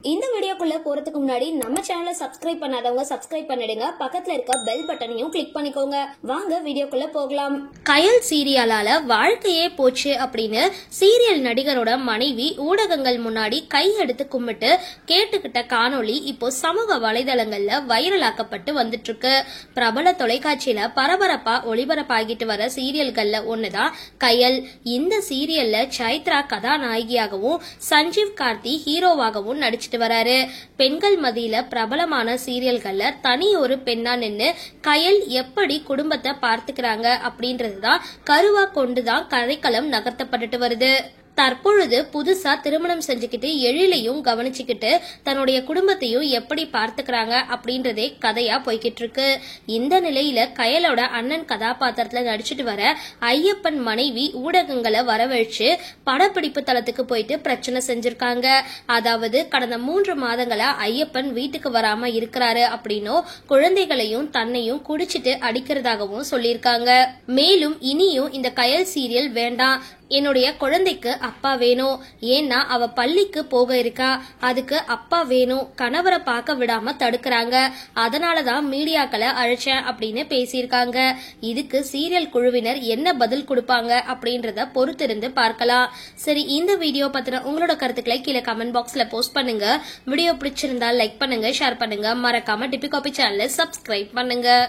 இந்த வீடியோக்குள்ள போறதுக்கு முன்னாடி நம்ம சேனலை சப்ஸ்கிரைப் பண்ணாதவங்க சப்ஸ்கிரைப் பண்ணிடுங்க, பக்கத்துல இருக்க பெல் பட்டனையும் கிளிக் பண்ணிக்கோங்க. வாங்க வீடியோக்குள்ள போகலாம். கயல் சீரியலால வாழ்க்கையே போச்சு அப்படின்னு சீரியல் நடிகரோட மனைவி ஊடகங்கள் முன்னாடி கை எடுத்து கும்பிட்டு கேட்டுக்கிட்ட காணொளி இப்போ சமூக வலைதளங்கள்ல வைரலாக்கப்பட்டு வந்துட்டு இருக்கு. பிரபல தொலைக்காட்சியில பரபரப்பா ஒளிபரப்பாகிட்டு வர சீரியல்கள்ல ஒண்ணுதான் கயல். இந்த சீரியல்ல சைத்ரா கதாநாயகியாகவும் சஞ்சீவ் கார்த்தி ஹீரோவாகவும் நடிச்சு வராரு. பெண்கள் மத்தியில பிரபலமான சீரியல்கள்ல தனி ஒரு பெண்ணா நின்னு கயல் எப்படி குடும்பத்தை பார்த்துக்கிறாங்க அப்படின்றதுதான் கருவா கொண்டுதான் கதைக்களம் நகர்த்தப்பட்டு வருது. தற்பொழுது புதுசா திருமணம் செஞ்சுக்கிட்டு எழிலையும் கவனிச்சுக்கிட்டு தன்னுடைய குடும்பத்தையும் எப்படி பார்த்துக்கிறாங்க அப்படின்றதே கதையா போய்கிட்டு இருக்கு. இந்த நிலையில கயலோட அண்ணன் கதாபாத்திரத்துல நடிச்சிட்டு வர ஐயப்பன் மனைவி ஊடகங்களை வரவழைச்சு படப்பிடிப்பு தளத்துக்கு போயிட்டு பிரச்சனை செஞ்சிருக்காங்க. அதாவது கடந்த 3 மாதங்களா ஐயப்பன் வீட்டுக்கு வராம இருக்கிறாரு அப்படின்னும் குழந்தைகளையும் தன்னையும் குடிச்சிட்டு அடிக்கிறதாகவும் சொல்லியிருக்காங்க. மேலும் இனியும் இந்த கயல் சீரியல் வேண்டாம், என்னுடைய குழந்தைக்கு அப்பா வேணும், ஏன்னா அவ பள்ளிக்கு போக இருக்கா, அதுக்கு அப்பா வேணும், கணவரை பார்க்க விடாம தடுக்கிறாங்க, அதனாலதான் மீடியாக்களை அழைச்சேன் அப்படின்னு பேசியிருக்காங்க. இதுக்கு சீரியல் குழுவினர் என்ன பதில் கொடுப்பாங்க அப்படின்றத பொறுத்திருந்து பார்க்கலாம். சரி, இந்த வீடியோ பத்தின உங்களோட கருத்துக்களை கீழே கமெண்ட் பாக்ஸ்ல போஸ்ட் பண்ணுங்க. வீடியோ பிடிச்சிருந்தா லைக் பண்ணுங்க, ஷேர் பண்ணுங்க, மறக்காம டிபி காபி சேனலை சப்ஸ்கிரைப் பண்ணுங்க.